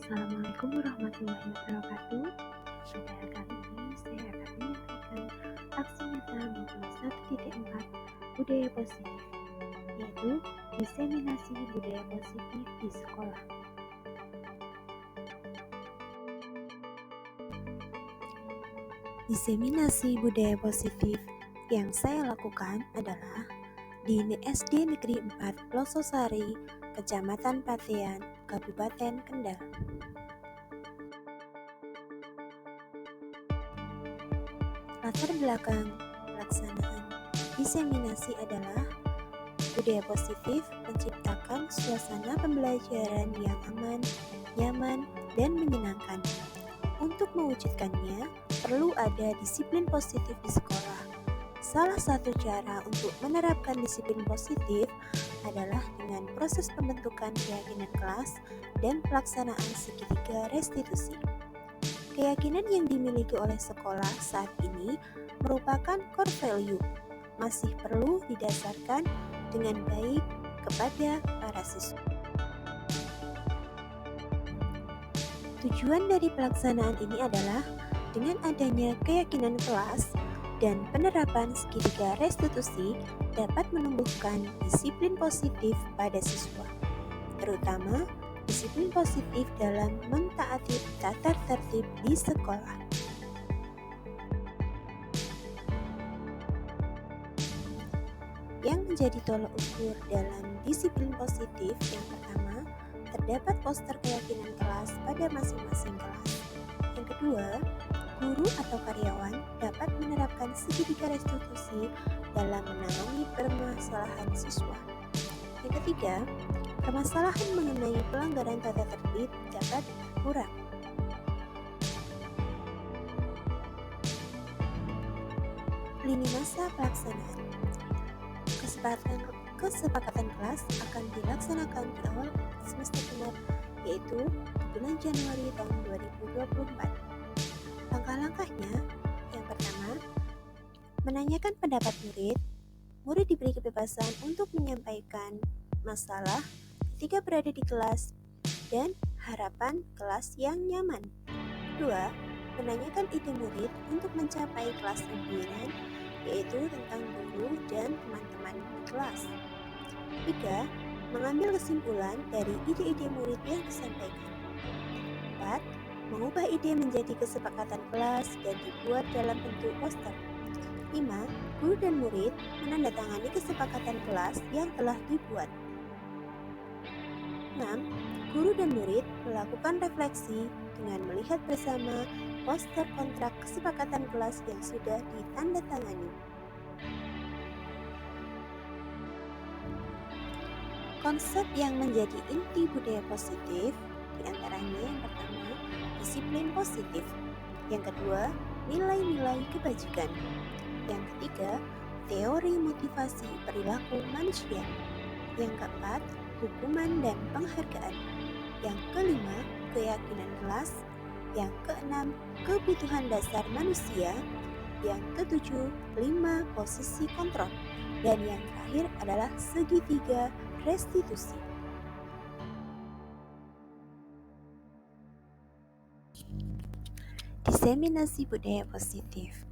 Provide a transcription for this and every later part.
Assalamualaikum warahmatullahi wabarakatuh. Pada kali ini saya akan menyampaikan aksi nyata modul 1.4 budaya positif, yaitu diseminasi budaya positif di sekolah. Diseminasi budaya positif yang saya lakukan adalah di SD Negeri 4 Plososari, Kecamatan Patean, Kabupaten Kendal. Latar belakang pelaksanaan diseminasi adalah budaya positif menciptakan suasana pembelajaran yang aman, nyaman, dan menyenangkan. Untuk mewujudkannya, perlu ada disiplin positif di sekolah. Salah satu cara untuk menerapkan disiplin positif adalah dengan proses pembentukan keyakinan kelas dan pelaksanaan segitiga restitusi. Keyakinan yang dimiliki oleh sekolah saat ini merupakan core value, masih perlu didasarkan dengan baik kepada para siswa. Tujuan dari pelaksanaan ini adalah dengan adanya keyakinan kelas dan penerapan segitiga restitusi dapat menumbuhkan disiplin positif pada siswa, terutama disiplin positif dalam mentaati tata tertib di sekolah. Yang menjadi tolak ukur dalam disiplin positif yang pertama, terdapat poster keyakinan kelas pada masing-masing kelas. Yang kedua, guru atau karyawan dapat menerapkan segitiga restitusi dalam menangani permasalahan siswa. Yang ketiga, permasalahan mengenai pelanggaran tata tertib dapat berkurang. Lini masa pelaksanaan. Kesepakatan kelas akan dilaksanakan di awal semester genap, yaitu di bulan Januari tahun 2024. Langkah-langkahnya, yang pertama, menanyakan pendapat murid. Murid diberi kebebasan untuk menyampaikan masalah ketika berada di kelas dan harapan kelas yang nyaman. Kedua, menanyakan ide murid untuk mencapai kelas impian, yaitu tentang guru dan teman-teman di kelas. Tiga, mengambil kesimpulan dari ide-ide murid yang disampaikan. 4. Mengubah ide menjadi kesepakatan kelas dan dibuat dalam bentuk poster. 5. Guru dan murid menandatangani kesepakatan kelas yang telah dibuat. 6. Guru dan murid melakukan refleksi dengan melihat bersama poster kontrak kesepakatan kelas yang sudah ditandatangani. Konsep yang menjadi inti budaya positif diantaranya yang pertama, disiplin positif. Yang kedua, nilai-nilai kebajikan. Yang ketiga, teori motivasi perilaku manusia. Yang keempat, hukuman dan penghargaan. Yang kelima, keyakinan kelas. Yang keenam, kebutuhan dasar manusia. Yang ketujuh, 5 posisi kontrol. Dan yang terakhir adalah segitiga restitusi. Diseminasi budaya positif.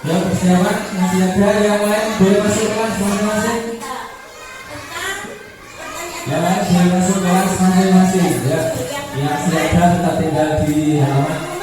Ya, persiapan masih ada yang lain boleh masuk kelas masing-masing. Yang lain boleh masuk kelas masing-masing. Ya, yang siapa tetap tinggal di halaman.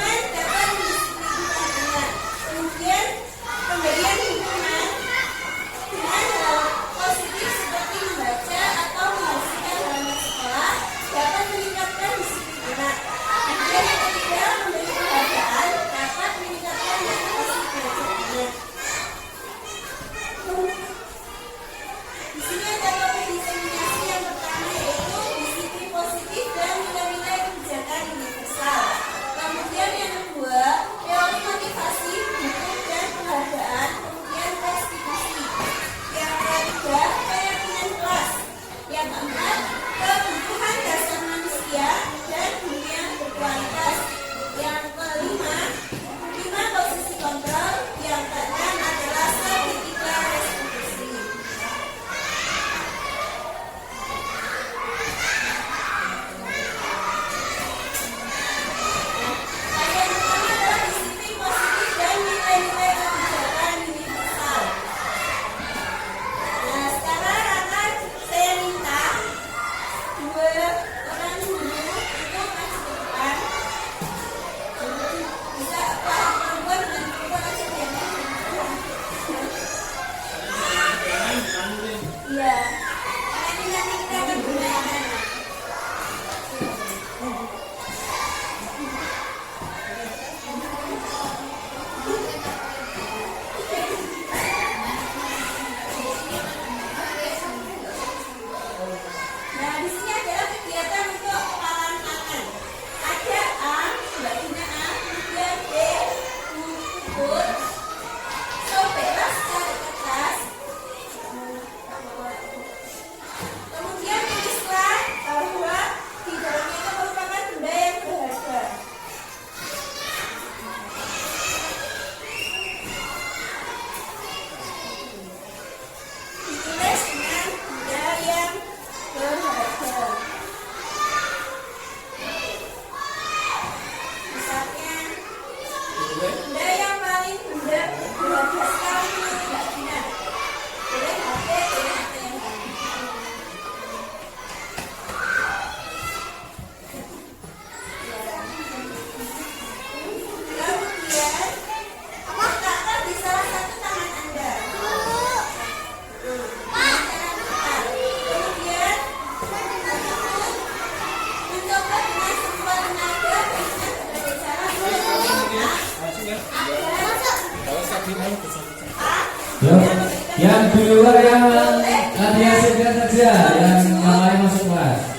Yang di luar yang latihan segar saja, yang lain masuk kelas.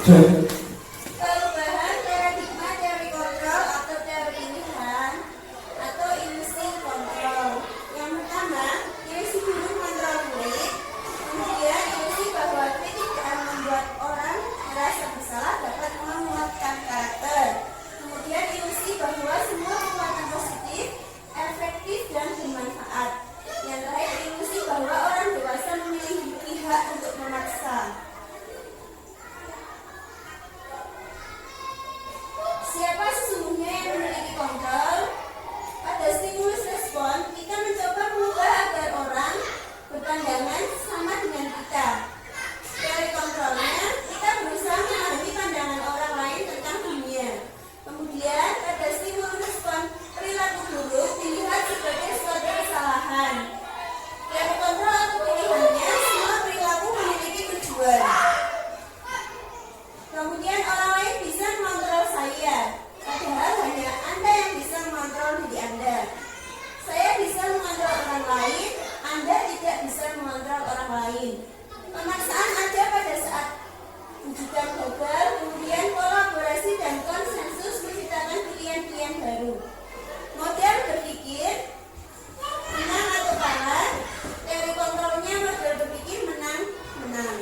Perubahan paradigma teori kontrol atau teori pilihan atau ilusi kontrol. Yang pertama, ilusi burung kontrol kulit. Kemudian ilusi bahwa kritik akan membuat orang merasa bersalah dapat menguatkan karakter. Kemudian ilusi bahwa semua kekuatan positif, efektif dan bermanfaat. Yang terakhir, ilusi bahwa orang dewasa memilih pihak untuk memaksa. lain. Pemaksaan ada pada saat wujudan gagal, kemudian kolaborasi dan konsensus menciptakan pilihan-pilihan baru. Model berpikir menang atau kalah, teori kontrolnya model berpikir menang-menang.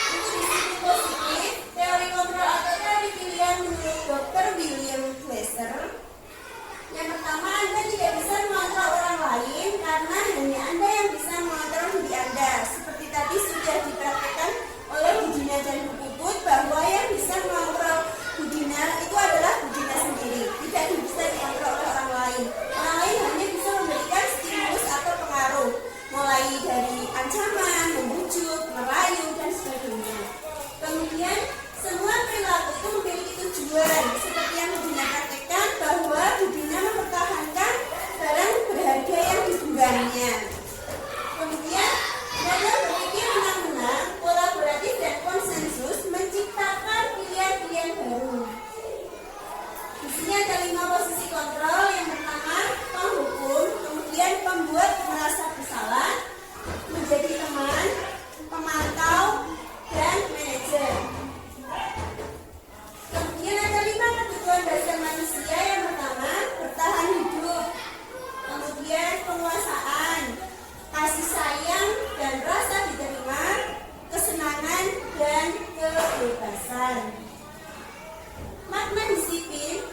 Untuk disiplin positif, teori kontrol atau teori pilihan menurut Dr. William Glasser. Yang pertama, Anda tidak bisa mengontrol orang lain karena hanya Anda yang bisa mengontrol diri Anda. Seperti tadi sudah dipraktekkan oleh Budina dan Bu Puput bahwa yang bisa mengontrol Budina itu adalah Budina sendiri, tidak bisa dikontrol oleh orang lain. Orang lain hanya bisa memberikan stimulus atau pengaruh, mulai dari ancaman, membujuk, merayu, dan sebagainya. Kemudian, semua perilaku itu memiliki tujuan, seperti yang Budina praktekkan bahwa Budina mempertahankan barang berharga yang digenggamnya. Kemudian, model berpikir menang-menang, kolaboratif dan konsensus menciptakan pilihan-pilihan baru. Di sini ada 5 posisi kontrol. Yang pertama, penghukum, kemudian pembuat merasa bersalah, menjadi teman, pemantau, dan manajer. Kemudian ada 5 kebutuhan dasar manusia. Yang pertama, bertahan hidup, kemudian penguasaan, kasih sayang dan rasa diterima, kesenangan dan kebebasan. Makna disiplin,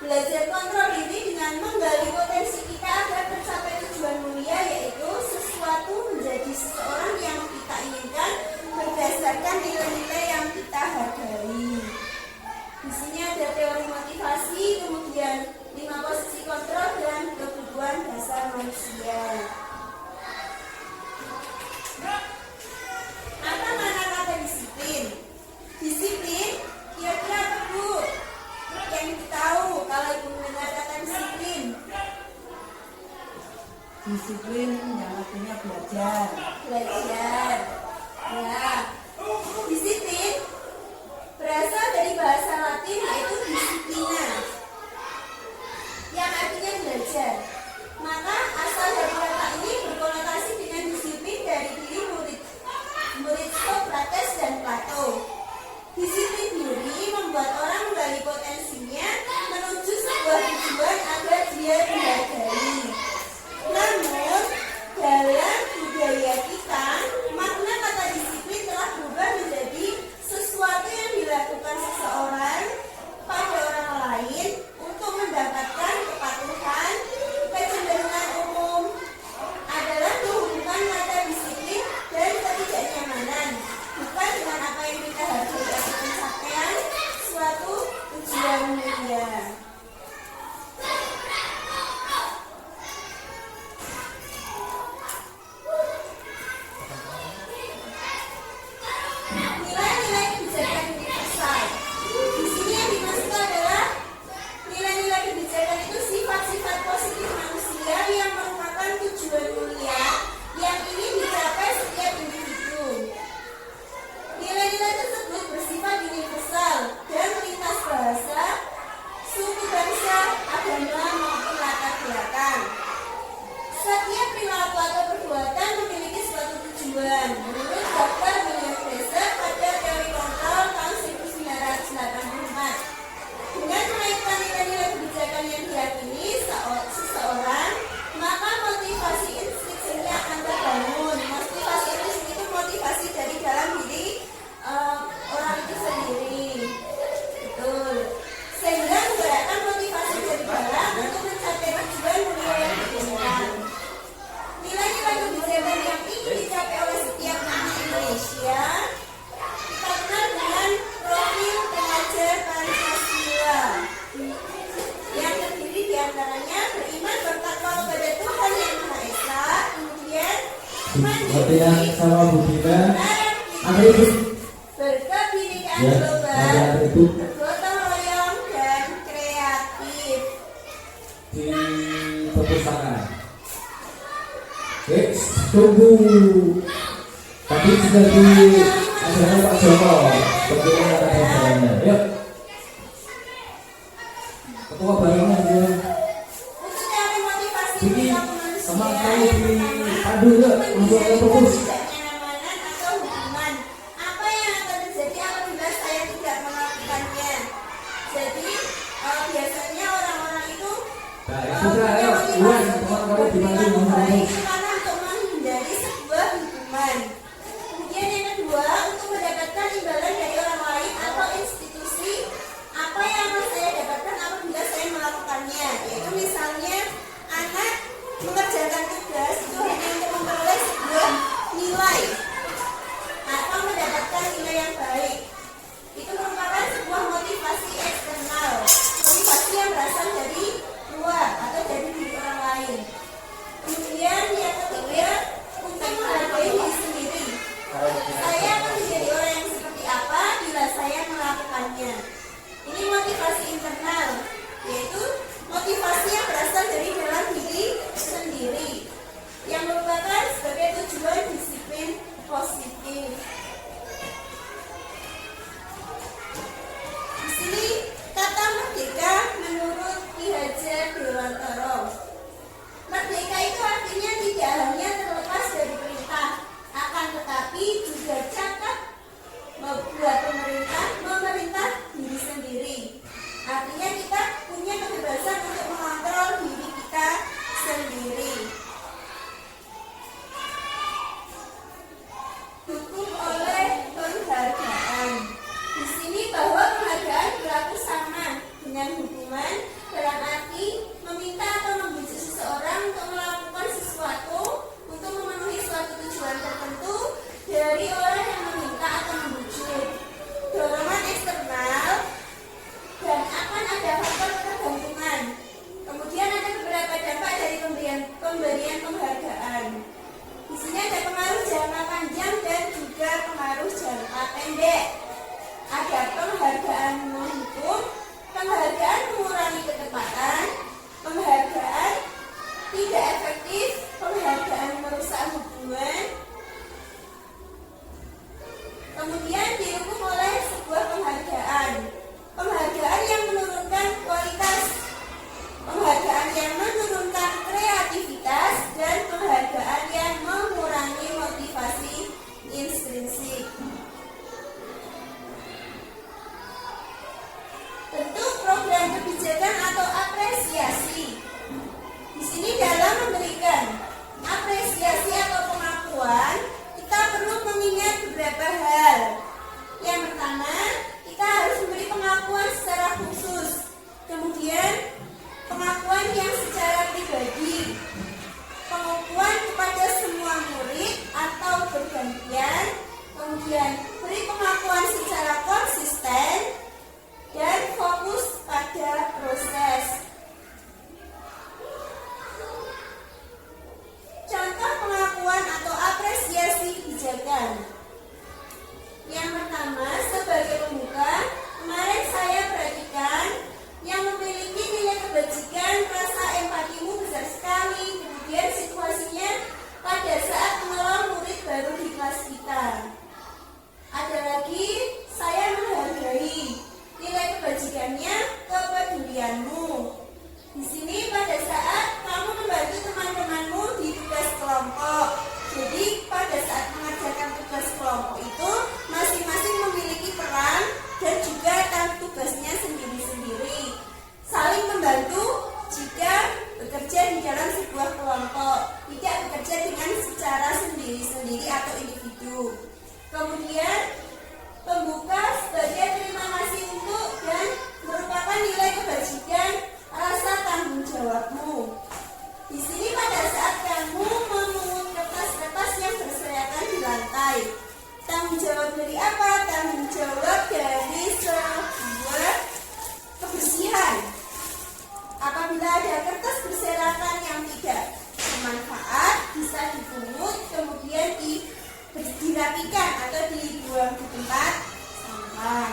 belajar kontrol diri dengan menggali potensi kita agar tercapai tujuan mulia, yaitu sesuatu menjadi seseorang yang kita inginkan berdasarkan nilai-nilai yang kita hargai. Di sini ada teori motivasi, kemudian 5 posisi kontrol dan kebutuhan dasar manusia. Apa makna kata disiplin? Disiplin, kira-kira apa Bu? Yang Ibu tahu kalau Ibu mendengar kata disiplin? Disiplin yang artinya belajar. Belajar. Ya. Disiplin berasal dari bahasa Latin yaitu disiplina, yang artinya belajar. Maka asal dari kata ini berkonotasi dengan disiplin dari diri murid Socrates dan Plato. Disiplin diri membuat orang menggali potensinya menuju sebuah tujuan agar dia dihargai. Namun, dalam budaya kita, makna kata disiplin telah berubah menjadi sesuatu yang dilakukan seseorang pada orang lain untuk mendapatkan kepatuhan. Kecenderungan umum adalah menghubungkan kata disiplin dan ketidaknyamanan, bukan dengan apa yang kita hargai atau pencapaian suatu tujuan mulia. Nilai-nilai kebijakan universal. Di sini yang dimaksud adalah nilai-nilai kebijakan itu sifat-sifat positif manusia yang merupakan tujuan mulia yang ingin dicapai setiap individu. Nilai-nilai tersebut bersifat universal dan lintas bahasa, suku bangsa, agama maupun latar belakang. Setiap perilaku atau perbuatan memiliki suatu tujuan. Menurut Dr. William Glasser pada teori kontrol tahun 1984. Dengan menaikkan nilai-nilai kebijakan yang diyakini seseorang, maka motivasi intrinsik akan terbangun. Motivasi intrinsik itu motivasi dari dalam diri orang itu sendiri. Betul. Sehingga menggerakkan motivasi dari dalam untuk mencapai tujuan mulia yang diinginkan. Nilai-nilai kebijakan yang ingin dicapai oleh setiap anak Indonesia kita kenal dengan profil pengajar Pancasila, yang terdiri diantaranya beriman bertakwa kepada Tuhan Yang Maha Esa, kemudian Latihan sama Budina. mandiri, berkebinekaan Ya, global, ada itu bergotong royong dan kreatif. di perpustakaan. Oke, tunggu. Tadi sudah di ajaran Pak Joko. Bagaimana kata ajarannya? Yuk. Ketua barunya aja. Untuk teori motivasi Sini sama saya di padu yuk untuk yang fokus. Kenyamanan atau hubungan. Apa yang akan terjadi apabila saya tidak melakukannya? Jadi biasanya orang-orang itu Nah, ya sudah, ayo, Iwan, teman-teman dibantu baik ngomong. karena untuk menghindari sebuah hukuman. Kemudian yang kedua, untuk mendapatkan imbalan dari orang lain atau institusi. Apa yang akan saya dapatkan apabila saya melakukannya? Yaitu misalnya anak mengerjakan tugas itu hanya untuk memperoleh sebuah nilai atau mendapatkan nilai yang baik. Itu merupakan sebuah motivasi eksternal, motivasi yang berasal dari luar atau dari diri orang lain. Kemudian yang ketiga, untuk menghargai diri sendiri. Saya akan menjadi orang yang seperti apa bila saya melakukannya. Ini motivasi internal, yaitu motivasi yang berasal dari dalam diri sendiri, yang merupakan sebagai tujuan disiplin positif. Di sini kata merdeka menurut Ki Hajar Dewantara. Merdeka itu artinya tidak hanya terlepas dari perintah, akan tetapi juga cakap membuat memerintah diri sendiri. Artinya kita punya kebebasan untuk mengontrol diri kita sendiri. Dukung oleh penghargaan. Di sini bahwa penghargaan berlaku sama dengan hukuman dalam arti meminta atau membujuk seseorang untuk melakukan sesuatu untuk memenuhi suatu tujuan tertentu dari orang yang meminta atau membujuk. Dorongan eksternal dan akan ada faktor ketergantungan. Kemudian ada beberapa dampak dari pemberian penghargaan. Di sini ada pengaruh jangka panjang dan juga pengaruh jangka pendek. Ada penghargaan menghukum, penghargaan mengurangi ketepatan, penghargaan tidak efektif, penghargaan merusak hubungan. Kemudian dihukum oleh sebuah penghargaan. Penghargaan yang menurunkan kualitas, penghargaan yang menurunkan kreativitas, dan penghargaan yang mengurangi motivasi intrinsik. Bentuk program kebijakan atau apresiasi. Di sini dalam memberikan apresiasi atau pengakuan, kita perlu mengingat beberapa hal. Yang pertama, kita harus memberi pengakuan secara khusus. Kemudian, pengakuan yang secara pribadi. Pengakuan kepada semua murid atau bergantian. Kemudian, beri pengakuan secara konsisten dan fokus pada proses. Contoh pengakuan atau apresiasi kebijakan. Yang pertama, sebagai pembuka, kemarin saya perhatikan yang memiliki nilai kebajikan, rasa empatimu besar sekali. Kemudian situasinya pada saat menolong murid baru di kelas kita. Ada lagi, saya menghargai nilai kebajikannya, kepedulianmu. Di sini pada saat kamu membantu teman-temanmu di tugas kelompok. Jadi pada saat mengerjakan tugas kelompok itu masing-masing memiliki peran dan juga tugasnya sendiri-sendiri. Saling membantu jika bekerja di dalam sebuah kelompok, tidak bekerja dengan secara sendiri-sendiri atau individu. Kemudian pembuka sebagai terima kasih untuk dan merupakan nilai kebajikan rasa tanggung jawabmu. Di sini pada saat kamu memungut kertas-kertas yang berserakan di lantai, tanggung jawab dari apa? Tanggung jawab dari sebuah kebersihan. Apabila ada kertas berserakan yang tidak bermanfaat, bisa dipungut kemudian dirapikan atau dibuang di tempat sampah.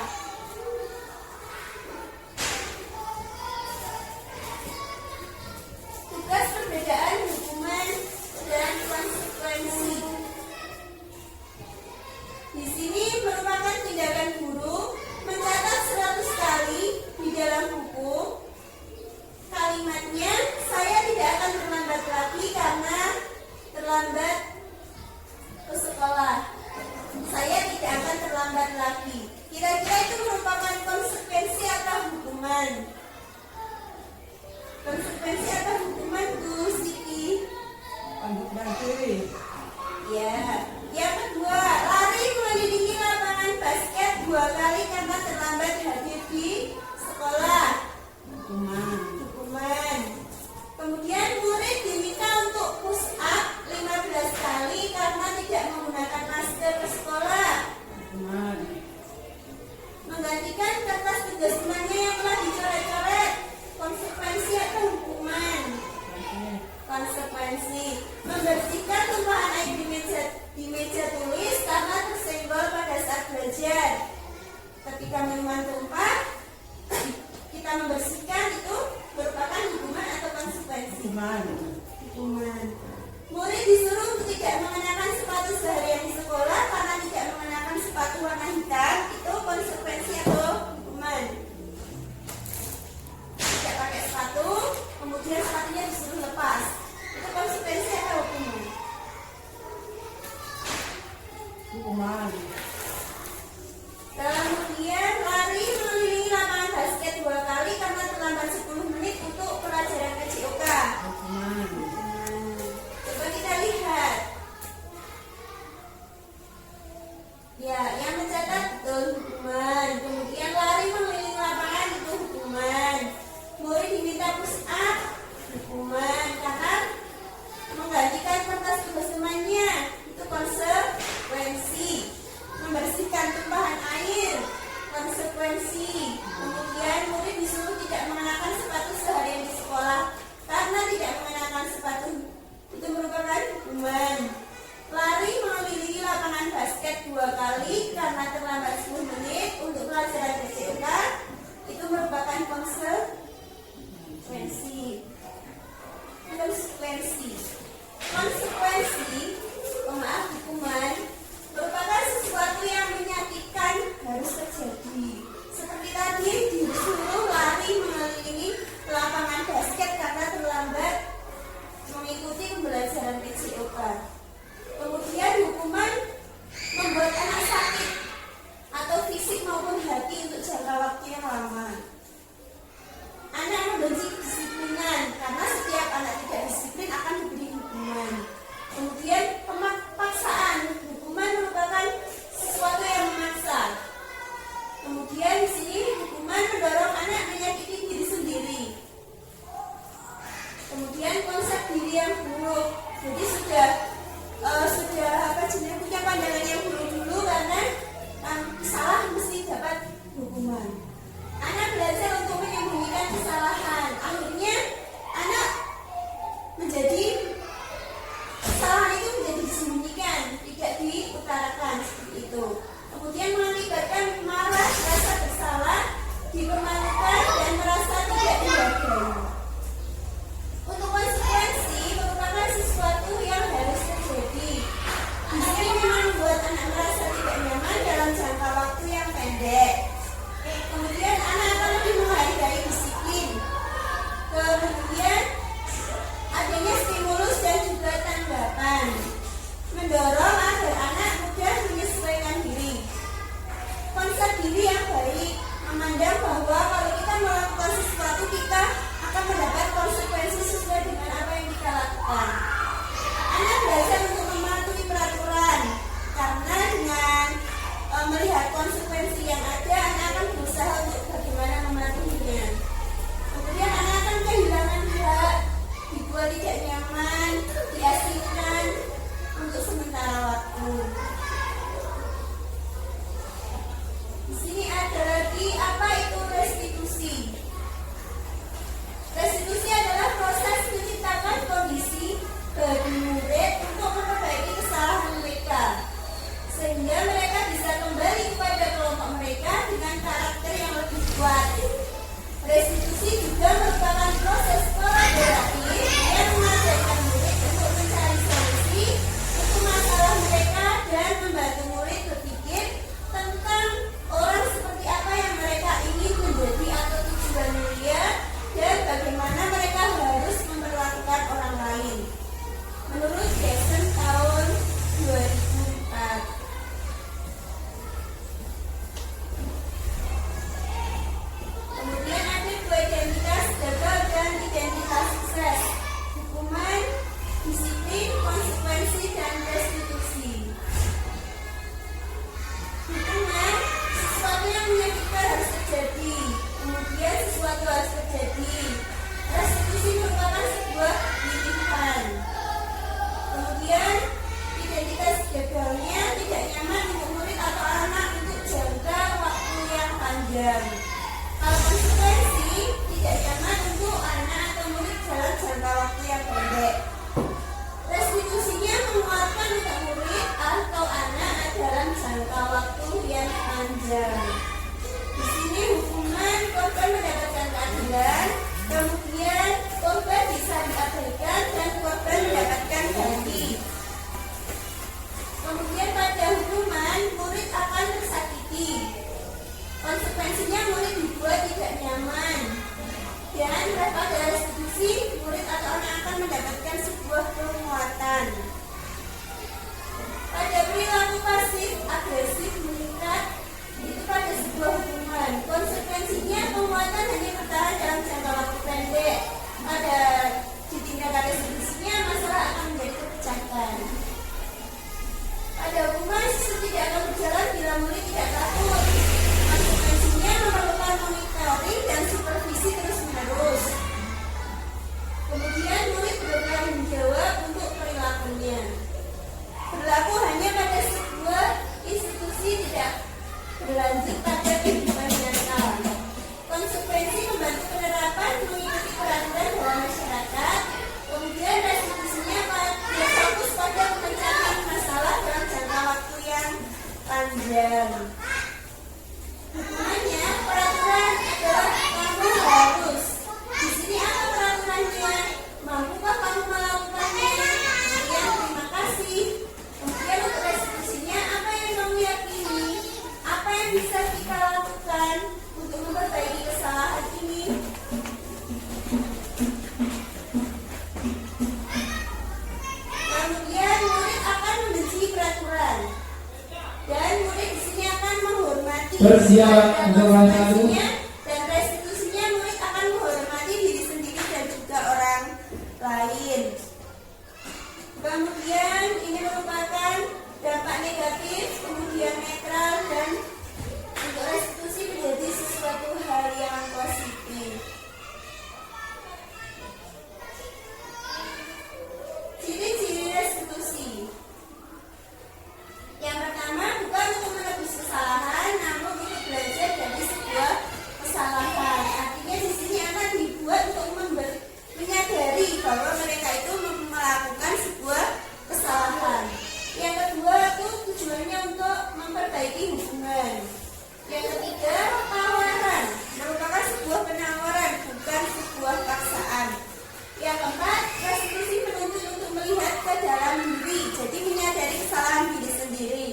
konsekuensi. Membersihkan tumpahan air di meja tulis karena tersenggol pada saat belajar. Ketika minuman tumpah, kita membersihkan, itu merupakan hukuman atau konsekuensi? Hukuman. Murid disuruh untuk tidak mengenakan sepatu seharian di sekolah karena tidak mengenakan sepatu warna hitam, itu konsekuensi atau hukuman? Tidak pakai sepatu, kemudian sepatunya disuruh lepas, itu konsekuensi atau hukuman? Hukuman. Kemudian lari mengelilingi lapangan basket 2 kali karena terlambat 10 menit untuk pelajaran PJOK. Hukuman. Coba kita lihat. Ya, yang mencatat betul hukuman. Kemudian lari mengelilingi lapangan itu hukuman. Murid diminta push up, hukuman. Karena menggantikan kertas tugas temannya, itu konsekuensi. Membersihkan tumpahan air, konsekuensi. Kemudian murid disuruh tidak mengenakan sepatu seharian di sekolah karena tidak mengenakan sepatu, itu merupakan hukuman. Lari mengelilingi lapangan basket 2 kali karena terlambat 10 menit untuk pelajaran PJOK, itu merupakan konsekuensi. Hukuman merupakan sesuatu yang menyakitkan harus terjadi. Seperti tadi disuruh lari mengelilingi lapangan basket karena terlambat mengikuti pembelajaran PJOK. Kemudian hukuman membuat anak sakit atau fisik maupun hati untuk jangka waktu yang lama. Anak membenci kedisiplinan karena setiap anak tidak disiplin akan diberi hukuman. Kemudian pemaksaan, hukuman merupakan sesuatu yang memaksa. Kemudian di sini hukuman mendorong anak menyakiti diri sendiri. Kemudian konsep diri yang buruk. Jadi sudah punya pandangan yang buruk dulu karena salah mesti dapat hukuman. Anak belajar untuk menyembunyikan kesalahan. Akhirnya anak menjadi kesalahan itu menjadi disembunyikan, tidak diutarakan seperti itu. Kemudian mengakibatkan marah, rasa bersalah, dipermalukan dan merasa tidak dihargai. Untuk konsekuensi merupakan sesuatu yang harus terjadi. Di sini memang membuat anak merasa tidak nyaman dalam jangka waktu yang pendek. Kemudian anak akan lebih menghargai disiplin. Kemudian adanya stimulus dan juga tanggapan, mendorong agar anak mudah menyesuaikan diri. Konsep diri yang baik memandang bahwa kalau kita melakukan sesuatu kita akan mendapat konsekuensi sesuai dengan apa yang kita lakukan. Anak belajar untuk mematuhi peraturan karena dengan melihat konsekuensi yang ada, anak akan berusaha untuk bagaimana mematuhinya. Kemudian anak akan kehilangan hak, dibuat tidak nyaman, diasingkan untuk sementara waktu. Di sini ada lagi apa itu restitusi. Restitusi adalah proses menciptakan kondisi bagi murid untuk memperbaiki kesalahan mereka, sehingga mereka bisa kembali kepada kelompok mereka dengan karakter yang lebih kuat. Restitusi juga merupakan proses kolaboratif yang mengajarkan murid untuk mencari solusi untuk masalah mereka dan membantu murid berpikir tentang orang seperti apa yang mereka teman. Pada perilaku pasif agresif meningkat itu pada sebuah hubungan. Konsekuensinya penguatan hanya bertahan dalam jangka waktu pendek. Pada tindakan restitusinya masalah akan menjadi perpecahan. Pada hubungan sesuatu tidak akan berjalan bila murid tidak takut. Konsekuensinya memerlukan monitoring dan supervisi terus menerus. Kemudian murid bertanggung jawab untuk perilakunya. Berlaku hanya pada sebuah institusi, tidak berlanjut pada kehidupan nyata. Konsekuensi membantu penerapan mengikuti peraturan dalam masyarakat. Kemudian restitusinya fokus pada pemecahan masalah dalam jangka waktu yang panjang. Hukumannya, peraturan adalah kamu harus. Di sini apa peraturannya? Mampukah kamu melakukannya? Kemudian terima kasih. Kemudian untuk restitusinya, apa yang kamu yakini? Apa yang bisa kita lakukan untuk memperbaiki kesalahan ini? Kemudian murid akan membenci peraturan. Dan murid di sini akan menghormati. Persiapan untuk satu. Dan restitusinya murid akan menghormati diri sendiri dan juga orang lain. Kemudian ini merupakan dampak negatif, kemudian netral, dan untuk restitusi menjadi sesuatu hal yang positif. Ciri-ciri restitusi. Yang pertama, bukan untuk menebus kesalahan, namun untuk belajar dari sebuah kesalahan. Artinya di sini akan dibuat untuk menyadari bahwa mereka itu melakukan sebuah kesalahan. Yang kedua itu tujuannya untuk memperbaiki hubungan. Yang ketiga, tawaran merupakan sebuah penawaran, bukan sebuah paksaan. Yang keempat, restitusi menuntut untuk melihat ke dalam diri, jadi menyadari kesalahan diri sendiri.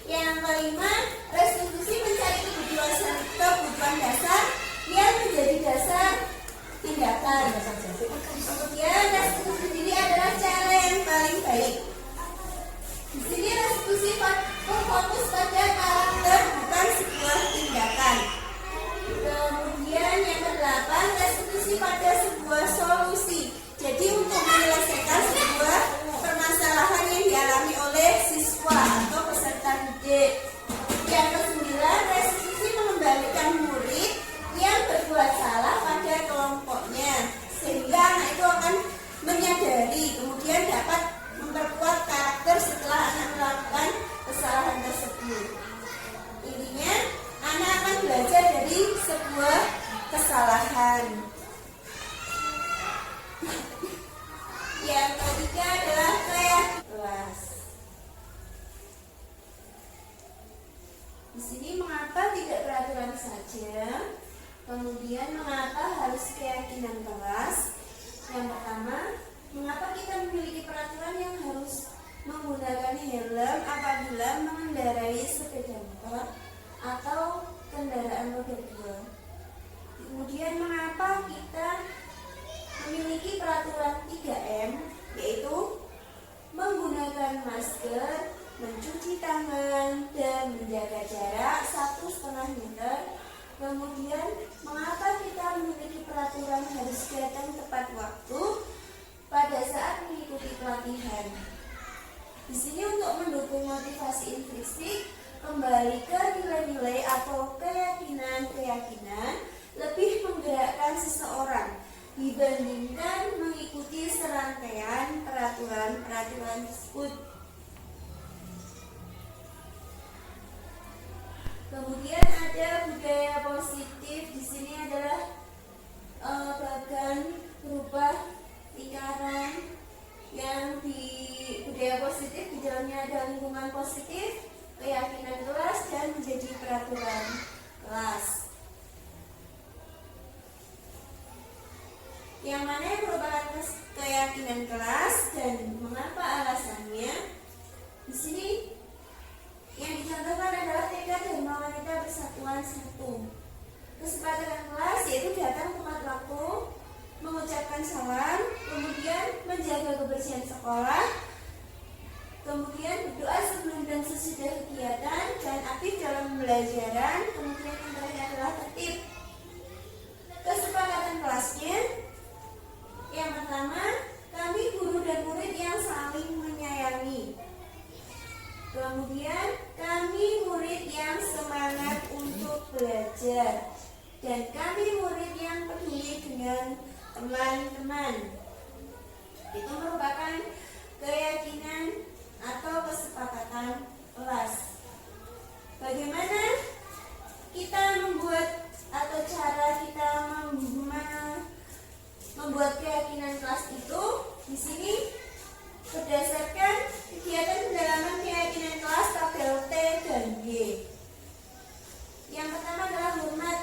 Yang kelima, restitusi mencari kebutuhan dasar yang menjadi dasar tindakan. Kemudian restitusi sendiri adalah cara yang paling baik. Di sini restitusi fokus pada karakter, bukan sebuah tindakan. Kemudian yang kedelapan, restitusi pada sebuah solusi. Jadi untuk menyelesaikan sebuah permasalahan yang dialami oleh siswa atau peserta didik. Yang kesembilan, restitusi mengembalikan murid yang berbuat salah pada kelompoknya, sehingga anak itu akan menyadari, kemudian dapat memperkuat karakter setelah anak melakukan kesalahan tersebut. Intinya, anak akan belajar dari sebuah kesalahan. Yang ketiga adalah kelas. Di sini mengapa tidak peraturan saja? Kemudian mengapa harus keyakinan kelas? Yang pertama, mengapa kita memiliki peraturan yang harus menggunakan helm apabila mengendarai sepeda motor atau kendaraan roda 2? Kemudian mengapa kita memiliki peraturan 3M, yaitu menggunakan masker, mencuci tangan, dan menjaga jarak 1,5 meter. Kemudian mengapa kita memiliki peraturan harus datang tepat waktu pada saat mengikuti pelatihan? Di sini untuk mendukung motivasi intrinsik, kembali ke nilai-nilai atau keyakinan-keyakinan lebih menggerakkan seseorang dibandingkan mengikuti serangkaian peraturan-peraturan tersebut. Kemudian ada budaya positif. Di sini adalah bagan berubah lingkaran. Yang di budaya positif di dalamnya ada lingkungan positif, keyakinan kelas, dan menjadi peraturan kelas. Yang mana yang merupakan keyakinan kelas dan mengapa alasannya? Di sini yang dicontohkan adalah tekad Dharma Wanita Persatuan 1. Kesepakatan kelas yaitu datang tepat waktu, mengucapkan salam, kemudian menjaga kebersihan sekolah, kemudian berdoa sebelum dan sesudah kegiatan, dan aktif dalam pembelajaran. Kemudian yang terakhir adalah tertib. Kesepakatan kelasnya, yang pertama, kami guru dan murid yang saling menyayangi. Kemudian kami murid yang semangat untuk belajar, dan kami murid yang peduli dengan teman-teman. Itu merupakan keyakinan atau kesepakatan kelas. Bagaimana kita membuat atau cara kita membuat keyakinan kelas itu? Di sini berdasarkan kegiatan pendalaman keyakinan kelas tabel T dan G. Yang pertama adalah hormat.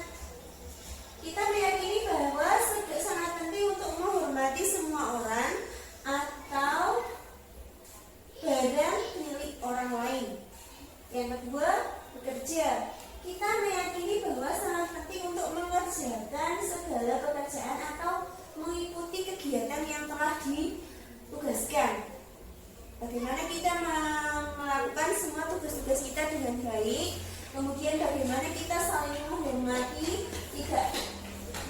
Kita meyakini bahwa sangat penting untuk menghormati semua orang atau barang milik orang lain. Yang kedua, bekerja. Kita meyakini bahwa sangat penting untuk mengerjakan segala pekerjaan atau mengikuti kegiatan yang telah ditugaskan. Bagaimana kita melakukan semua tugas-tugas kita dengan baik. Kemudian bagaimana kita saling menghormati, tidak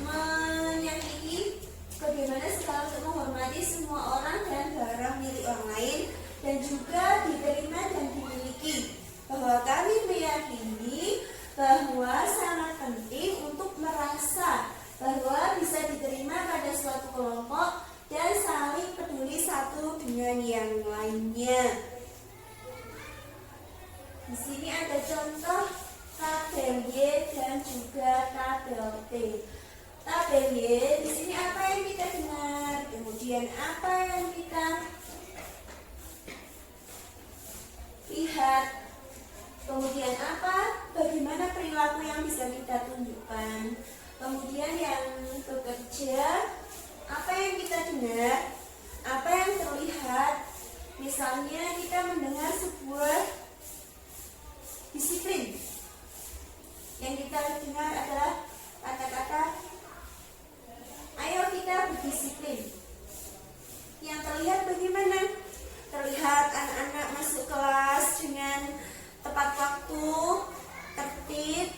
menyakiti. Bagaimana segala untuk menghormati semua orang dan barang milik orang lain, dan juga diterima dan dimiliki. Bahwa kami meyakini bahwa sangat penting untuk merasa bahwa bisa diterima pada suatu kelompok dan saling peduli satu dengan yang lainnya. Di sini ada contoh tabel Y dan juga tabel T. Tabel Y, di sini apa yang kita dengar, kemudian apa yang kita lihat, kemudian apa, bagaimana perilaku yang bisa kita tunjukkan. Kemudian yang bekerja, apa yang kita dengar, apa yang terlihat. Misalnya kita mendengar sebuah disiplin. Yang kita dengar adalah kata-kata ayo kita berdisiplin. Yang terlihat bagaimana? Terlihat anak-anak masuk kelas dengan tepat waktu, tertib,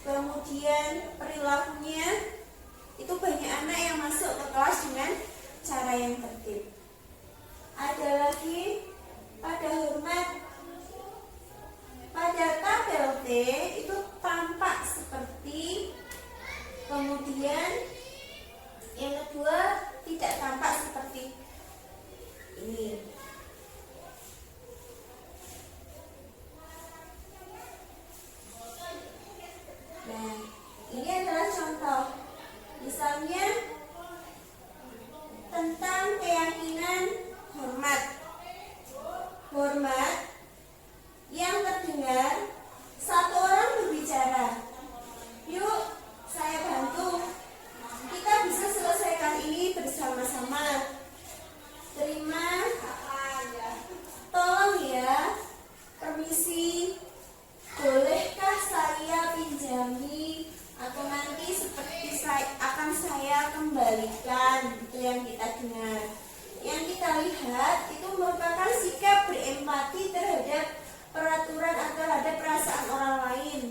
kemudian perilakunya itu banyak anak yang masuk ke kelas dengan cara yang tertib. Ada lagi pada hormat. Pada tabel T itu tampak seperti, kemudian yang kedua tidak tampak seperti ini. Nah, ini adalah contoh. Misalnya tentang keyakinan hormat. Hormat yang terdengar satu orang berbicara. Yuk, saya bantu. Kita bisa selesaikan ini bersama-sama. Terima. Tolong ya. Permisi. Bolehkah saya pinjami atau nanti seperti akan saya kembalikan? Itu yang kita dengar. Yang kita lihat itu merupakan sikap berempati terhadap peraturan atau terhadap perasaan orang lain.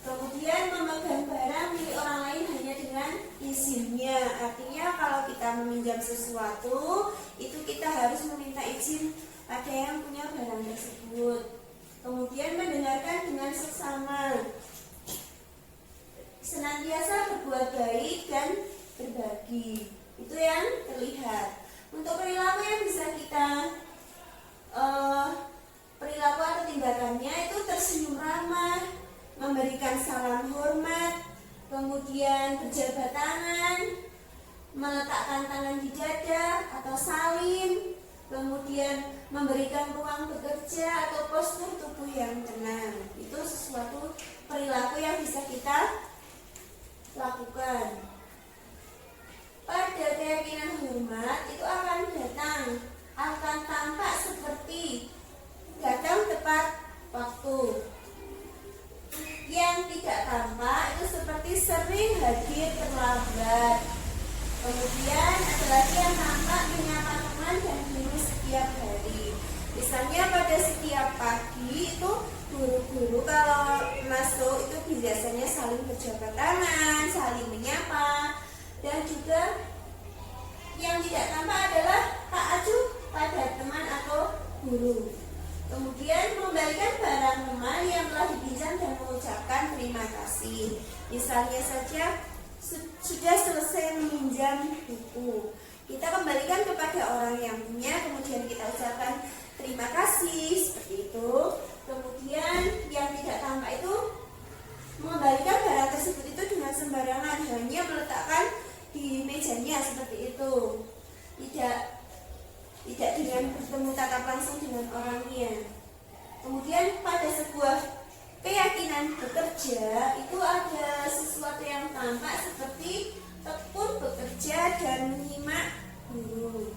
Kemudian memegang barang milik orang lain hanya dengan izinnya. Artinya kalau kita meminjam sesuatu, itu kita harus meminta izin pada yang punya barang tersebut. Kemudian mendengarkan dengan seksama. Senantiasa berbuat baik dan berbagi. Itu yang terlihat. Untuk perilaku yang bisa kita perilaku atau tindakannya itu tersenyum ramah, memberikan salam hormat, kemudian berjabat tangan, meletakkan tangan di dada atau salim, kemudian memberikan ruang bekerja atau postur tubuh yang tenang. Itu sesuatu perilaku yang bisa kita lakukan. Pada keyakinan hormat itu akan tampak seperti datang tepat waktu. Yang tidak tampak itu seperti sering hadir terlambat. Kemudian ada lagi yang tampak menyapa teman dan guru setiap hari. Misalnya guru kalau masuk itu biasanya saling berjabat tangan, saling menyapa, dan juga yang tidak tampak adalah tak acuh pada teman atau guru. Kemudian membalikan barang teman yang telah dipinjam dan mengucapkan terima kasih. Misalnya saja sudah selesai meminjam buku, kita kembalikan kepada orang yang punya, kemudian kita ucapkan terima kasih, seperti itu. Kemudian yang tidak tampak itu mengembalikan barang tersebut itu dengan sembarangan, hanya meletakkan di mejanya seperti itu, tidak dengan bertemu tatap langsung dengan orangnya. Kemudian pada sebuah keyakinan bekerja itu ada sesuatu yang tampak seperti tekun bekerja dan menyimak guru.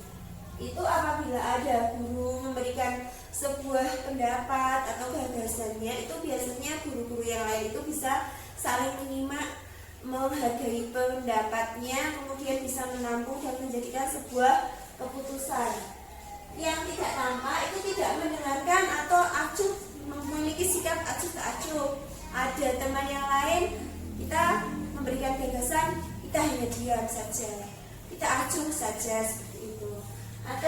Itu apabila ada guru memberikan sebuah pendapat atau gagasannya, itu biasanya guru-guru yang lain itu bisa saling menyimak, menghargai pendapatnya, kemudian bisa menampung dan menjadikan sebuah keputusan. Yang tidak tampak itu tidak mendengarkan atau acuh, memiliki sikap acuh tak acuh. Ada teman yang lain, kita memberikan gagasan, kita hanya diam saja, kita acuh saja, seperti itu. Atau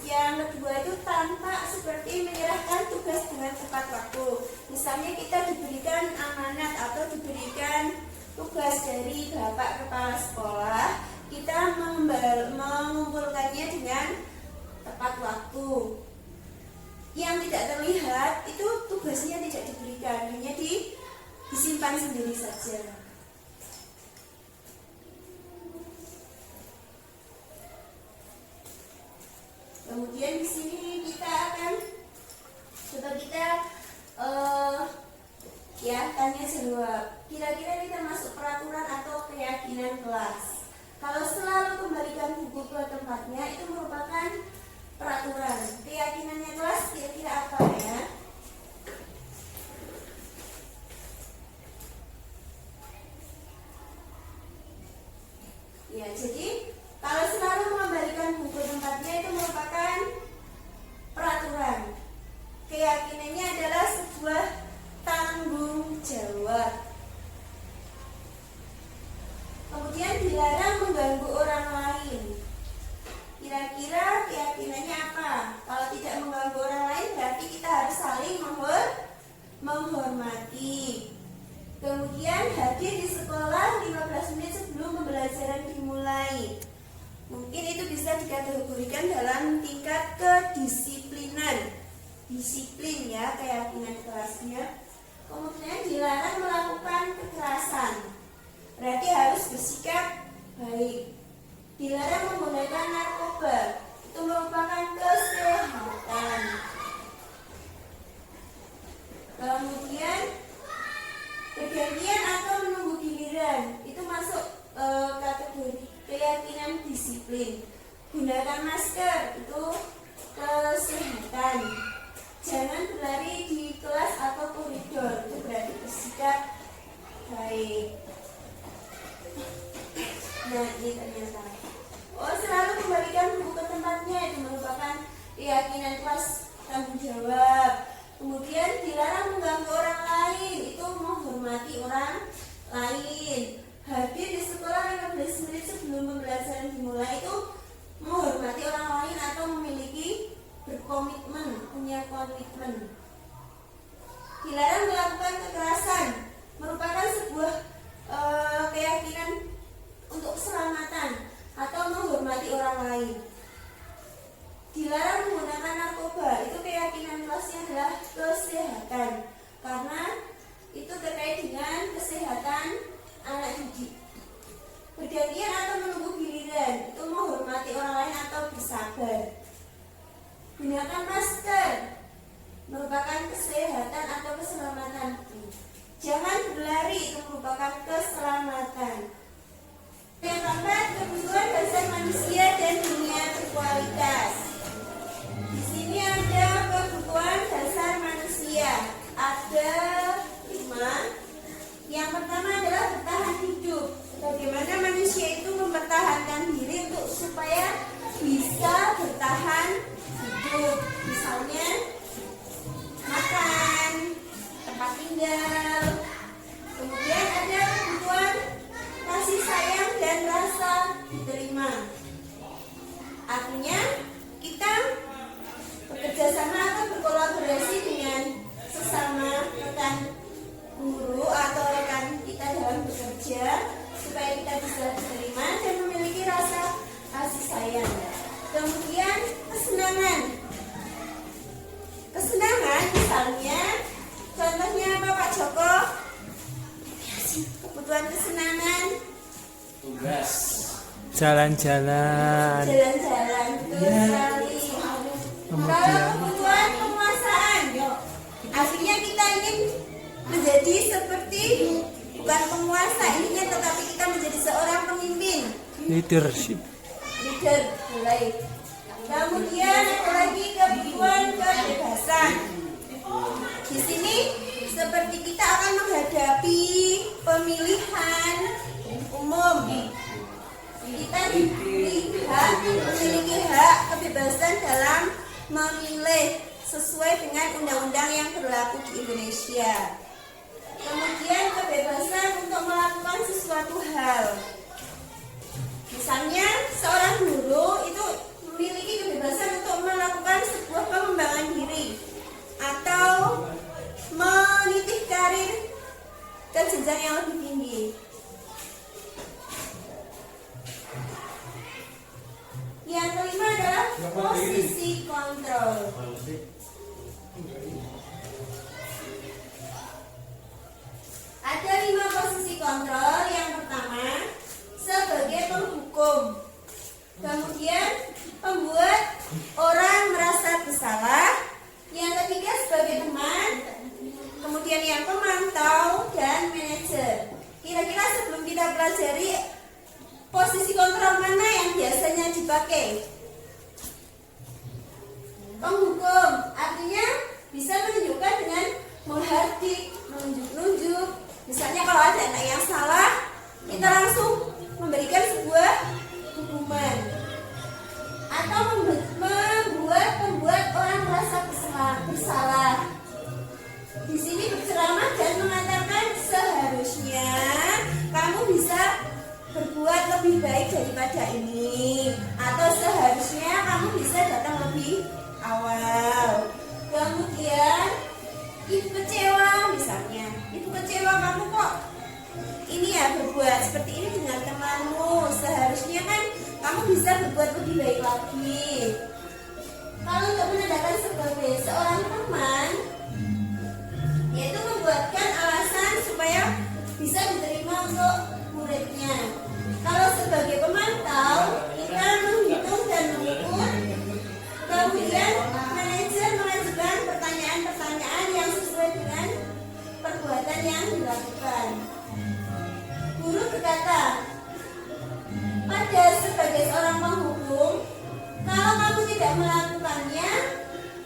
yang kedua itu tampak seperti menyerahkan tugas dengan tepat waktu. Misalnya kita diberikan amanat atau diberikan tugas dari Bapak Kepala Sekolah, kita mengumpulkannya dengan tepat waktu. Yang tidak terlihat itu tugasnya tidak diberikan, hanya disimpan sendiri saja. Kemudian di sini kita akan coba tanya jawab. Kira-kira ini termasuk peraturan atau keyakinan kelas. Kalau selalu kembalikan buku ke tempatnya itu merupakan peraturan. Keyakinannya kelas kira-kira apa ya? Ya, jadi kalau selalu mengembalikan buku tempatnya itu merupakan peraturan. Keyakinannya adalah sebuah tanggung jawab. Kemudian dilarang mengganggu orang lain. Kira-kira keyakinannya apa? Kalau tidak mengganggu orang lain berarti kita harus saling menghormati. Kemudian hadir di sekolah 15 menit sebelum pembelajaran dimulai. Mungkin itu bisa dikategorikan dalam tingkat kedisiplinan. Disiplin ya, keyakinan kelasnya. Kemudian dilarang melakukan kekerasan. Berarti harus bersikap baik. Dilarang menggunakan narkoba. Itu merupakan kesehatan. Kemudian bergantian atau menunggu giliran. Itu masuk kategori keyakinan disiplin. Gunakan masker, itu kesehatan. Jangan berlari di kelas atau koridor, itu berarti bersikap baik. Nah, ini ternyata selalu kembalikan buku ke tempatnya, itu merupakan keyakinan kelas tanggung jawab. Kemudian dilarang mengganggu orang lain, itu menghormati orang lain. Hadir di sekolah 15 menit sebelum pembelajaran dimulai, itu menghormati orang lain atau memiliki berkomitmen, punya komitmen. Dilarang melakukan kekerasan, merupakan sebuah keyakinan untuk keselamatan atau menghormati orang lain. Dilarang menggunakan narkoba, itu keyakinan kelasnya adalah kesehatan, karena itu terkait dengan kesehatan anak didik. Bergantian atau menunggu giliran, itu menghormati orang lain atau bersabar. Gunakan masker, merupakan kesehatan atau keselamatan. Jangan berlari, itu merupakan keselamatan. Yang keempat, kebutuhan dasar manusia dan dunia berkualitas. Di sini ada kebutuhan dasar manusia. Ada 5. Yang pertama adalah bertahan hidup. Bagaimana manusia itu mempertahankan diri untuk supaya bisa bertahan hidup. Misalnya tertinggal. Kemudian ada kebutuhan kasih sayang dan rasa diterima. Artinya kita bekerja sama atau berkolaborasi dengan sesama rekan guru atau rekan kita dalam bekerja supaya kita bisa diterima dan memiliki rasa kasih sayang. Kemudian kesenangan. Kesenangan misalnya, contohnya apa Pak Joko? Kebutuhan kesenangan. Tugas. Jalan-jalan. Jalan-jalan, betul sekali. Kalau kebutuhan penguasaan, akhirnya kita ingin menjadi seperti bukan penguasa ininya, tetapi kita menjadi seorang pemimpin. Leadership. Leader, baik. Kemudian ada lagi kebutuhan kebebasan. Di sini seperti kita akan menghadapi pemilihan umum. Kita memiliki hak kebebasan dalam memilih sesuai dengan undang-undang yang berlaku di Indonesia. Kemudian kebebasan untuk melakukan sesuatu hal. Misalnya seorang guru itu memiliki kebebasan untuk melakukan sebuah pengembangan diri atau meniti karir ke jenjang yang lebih tinggi. Yang kelima adalah posisi kontrol. Ada 5 posisi kontrol. Yang pertama sebagai penghukum, kemudian pembuat orang merasa bersalah, yang ketiga sebagai teman, kemudian yang pemantau dan manajer. Kira-kira sebelum kita pelajari posisi kontrol mana yang biasanya dipakai? Penghukum, artinya bisa menunjukkan dengan menghardik, menunjuk-nunjuk. Misalnya kalau ada anak yang salah, kita langsung memberikan sebuah hukuman. Atau membuat orang merasa bersalah. Di sini berceramah dan mengatakan seharusnya kamu bisa berbuat lebih baik daripada ini, atau seharusnya kamu bisa datang lebih awal. Kemudian ibu kecewa, misalnya ibu kecewa kamu kok ini ya berbuat seperti ini dengan temanmu, seharusnya kan kamu bisa berbuat lebih baik lagi. Kalau untuk menandakan sebagai seorang teman, yaitu membuatkan alasan supaya bisa diterima untuk muridnya. Kalau sebagai pemantau, kita menghitung dan mengukur. Kemudian manajer mengajukan pertanyaan-pertanyaan yang sesuai dengan perbuatan yang dilakukan. Guru berkata, pada sebagai seorang penghukum, kalau kamu tidak melakukannya,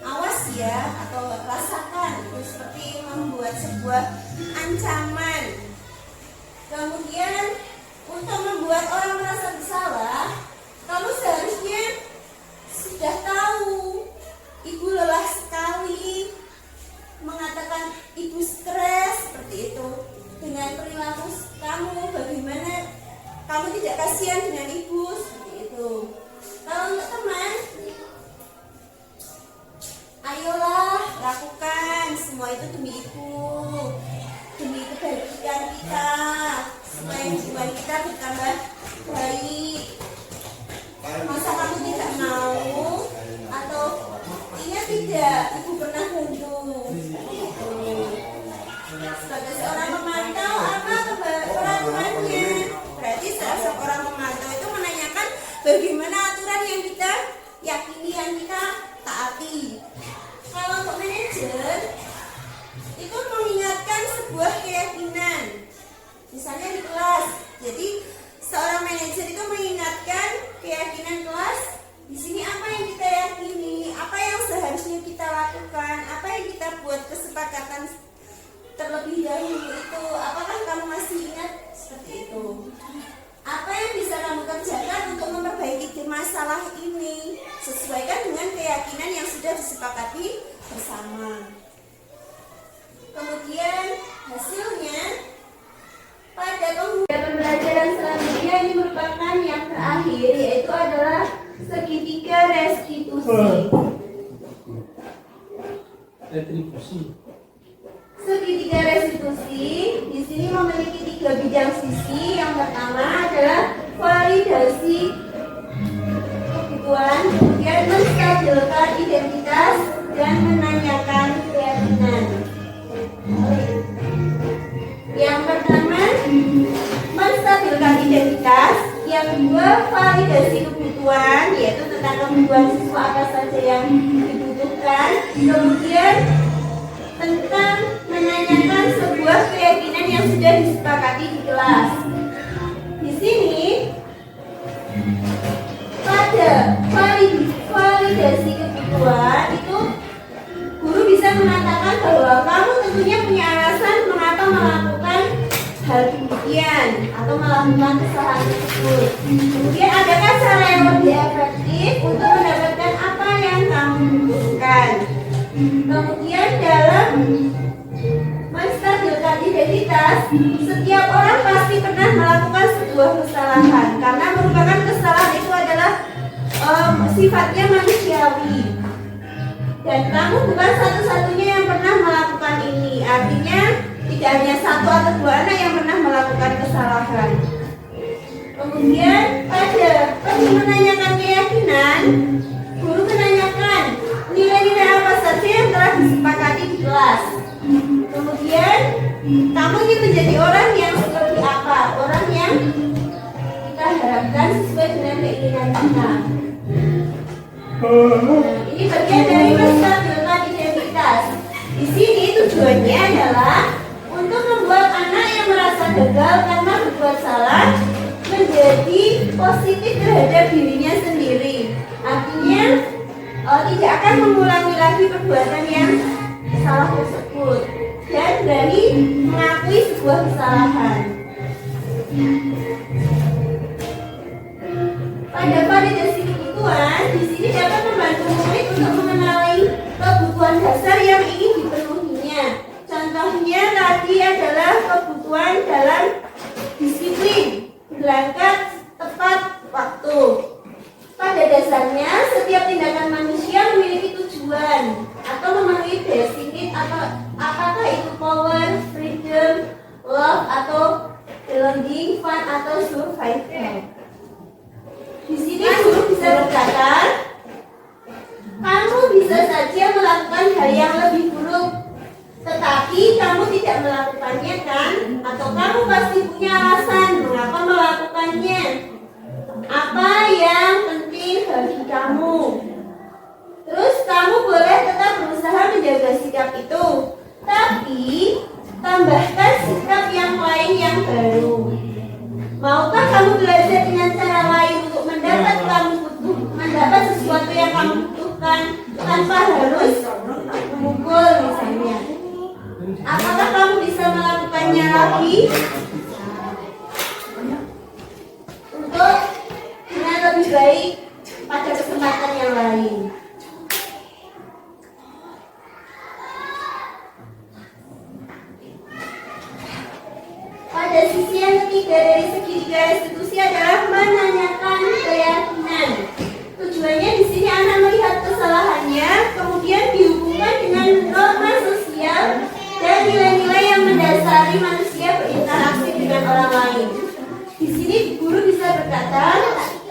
awas ya, atau rasakan. Itu seperti membuat sebuah ancaman. Kemudian untuk membuat orang merasa bersalah, kamu seharusnya sudah tahu ibu lelah sekali, mengatakan ibu stres seperti itu. Dengan perilaku kamu, bagaimana kamu tidak kasihan dengan ibu seperti itu. Kalau untuk teman, ayolah lakukan semua itu demi ibu, demi kebahagiaan kita, supaya hubungan kita bertambah baik. Masa kamu tidak mau? Atau ingat tidak, ibu pernah bantu. Sebagai seorang pemantau, apa perlakuannya? Berarti seorang pemantau itu menanyakan bagaimana aturan yang kita yakini, yang kita taati. Kalau untuk manajer, itu mengingatkan sebuah keyakinan. Misalnya di kelas, jadi seorang manajer itu mengingatkan keyakinan kelas. Di sini apa yang kita yakini, apa yang seharusnya kita lakukan, apa yang kita buat kesepakatan terlebih dahulu itu. Apakah kamu masih ingat seperti itu? Apa yang bisa kamu kerjakan untuk memperbaiki masalah ini? Sesuaikan dengan keyakinan yang sudah disepakati bersama. Kemudian ini merupakan yang terakhir, yaitu adalah segitiga restitusi. Segitiga restitusi di sini memiliki 3 bidang sisi. Yang pertama adalah validasi kebutuhan, kemudian menstabilkan identitas dan menanyakan keyakinan. Yang pertama menstabilkan identitas, yang kedua validasi kebutuhan, yaitu tentang kebutuhan siswa apa saja yang dibutuhkan, kemudian tentang menanyakan sebuah keyakinan yang sudah disepakati di kelas. Di sini pada validasi kebutuhan itu guru bisa mengatakan bahwa kamu tentunya punya alasan mengapa melakukan hal demikian atau melakukan kesalahan tersebut. Kemudian adakah cara yang lebih efektif untuk mendapatkan apa yang kamu butuhkan. Kemudian dalam menstabilkan identitas, setiap orang pasti pernah melakukan sebuah kesalahan karena merupakan kesalahan itu adalah sifatnya manusiawi. Dan kamu bukan satu-satunya yang pernah melakukan ini. Artinya tidak hanya 1 atau 2 anak yang pernah melakukan kesalahan. Kemudian pada menanyakan keyakinan, guru menanyakan nilai-nilai apa saja yang telah disepakati di kelas. Kemudian kamu ingin menjadi orang yang seperti apa? Orang yang kita harapkan sesuai dengan keinginan kita. Ini bagian dari menstabilkan identitas. Di sini tujuannya adalah untuk membuat anak yang merasa gagal karena berbuat salah menjadi positif terhadap dirinya sendiri. Artinya tidak akan mengulangi lagi perbuatan yang salah tersebut dan berani mengakui sebuah kesalahan. Pada validasi kebutuhan, di sini dapat membantu murid untuk mengenali kebutuhan dasar yang ingin dipenuhinya. Contohnya tadi adalah kebutuhan dalam disiplin, berangkat tepat waktu. Pada dasarnya, setiap tindakan manusia memiliki tujuan atau memenuhi basic need atau apakah itu power, freedom, love, atau belonging, fun, atau survival. Di sini guru bisa berkata, kamu bisa saja melakukan hal yang lebih buruk, tetapi kamu tidak melakukannya kan? Atau kamu pasti punya alasan mengapa melakukannya? Apa yang penting bagi kamu? Terus kamu boleh tetap berusaha menjaga sikap itu, tapi tambahkan sikap yang lain yang baru. Maukah kamu belajar dengan cara lain untuk mendapat sesuatu yang kamu butuhkan tanpa harus memukul misalnya? Apakah kamu bisa melakukannya lagi untuk dengan lebih baik pada kesempatan yang lain? Pada sisi yang ketiga dari segitiga restitusi adalah menanyakan keyakinan. Tujuannya di sini anak melihat kesalahannya, kemudian dihubungkan dengan norma sosial dan nilai-nilai yang mendasari manusia berinteraksi dengan orang lain. Di sini guru bisa berkata,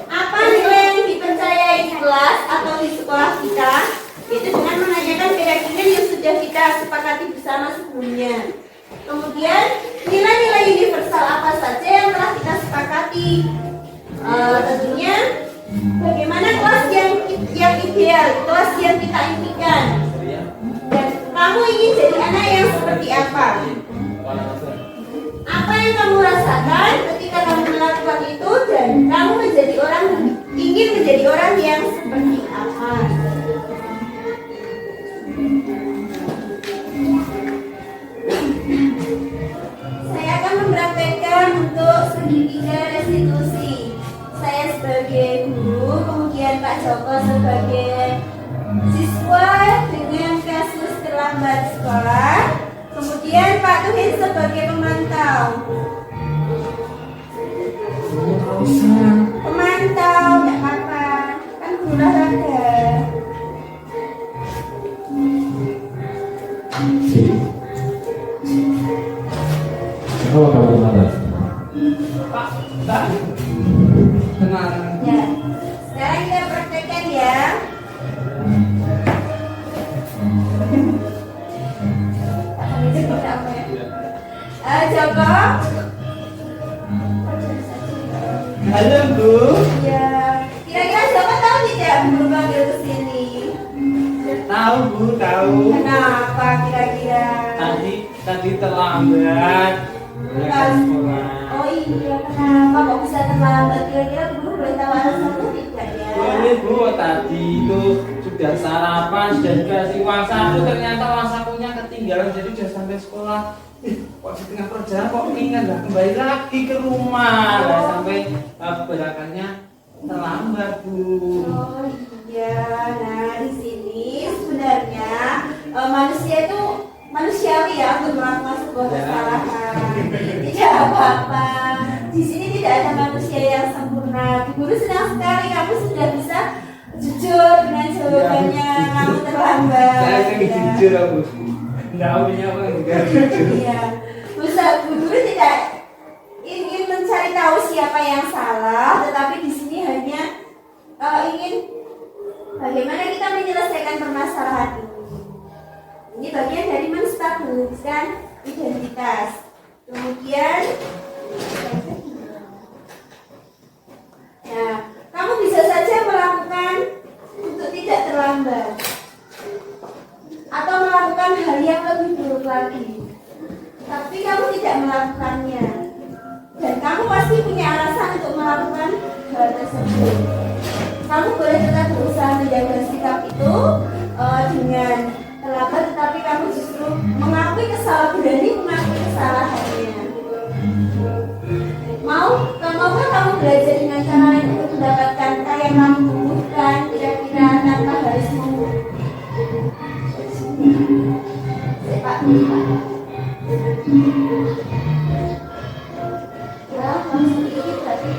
apa nilai yang dipercayai di kelas atau di sekolah kita, itu dengan menanyakan keyakinan yang sudah kita sepakati bersama sebelumnya. Kemudian nilai-nilai universal apa saja yang telah kita sepakati? Tentunya bagaimana kelas yang ideal, kelas yang kita impikan. Dan kamu ingin jadi anak yang seperti apa? Apa yang kamu rasakan ketika kamu melakukan itu, dan kamu ingin menjadi orang yang seperti apa? Saya akan mempraktekkan untuk segitiga restitusi. Saya sebagai guru, kemudian Pak Joko sebagai siswa dengan kasus terlambat sekolah, kemudian Pak Tuhin sebagai pemantau. Pemantau, nggak apa-apa. Kan guru olahraga. Kenapa kamu marah? Pak, Mbak. Tenang. Ya. Sekarang kita praktekkan ya. Joko. Halo, Bu. Ya. Kira-kira Joko tahu tidak guru panggil ke sini? Tahu, Bu, tahu. Kenapa kira-kira? Tadi terlambat. Berangkat sekolah. Oh iya, kenapa kok bisa terlambat? Kira-kira guru boleh tahu alasannya tidak ya? Boleh, Bu. Tadi itu sudah sarapan, sudah dikasih uang saku, ternyata uang sakunya ketinggalan, jadi sudah sampai sekolah. Kok di tengah perjalanan kok ingat nggak kembali lagi ke rumah, nah, sampai berangkatnya terlambat, Bu. Oh iya, nah di sini sebenarnya manusia itu manusiawi ya untuk melakukan sebuah kesalahan. Tidak apa-apa. Di sini tidak ada manusia yang sempurna. Guru senang sekali kamu sudah bisa jujur dengan jawabannya. Kamu terlambat. Saya ingin Ya. jujur, Bu. Nggak punya apa enggak jujur. Iya. Guru tidak ingin mencari tahu siapa yang salah, tetapi di sini hanya ingin bagaimana kita menyelesaikan permasalahan ini. Ini bagian dari menstabilkan identitas. Kemudian, nah, kamu bisa saja melakukan untuk tidak terlambat, atau melakukan hal yang lebih buruk lagi. Tapi kamu tidak melakukannya, dan kamu pasti punya alasan untuk melakukan hal tersebut. Kamu boleh tetap berusaha menjaga sikap itu dengan terlambat, tetapi kamu justru berani mengakui kesalahannya. Maukah kamu belajar dengan cara lain untuk mendapatkan kaya yang kamu butuhkan, kira-kira tanpa harus sepak bola? Ya, kamu sendiri berarti.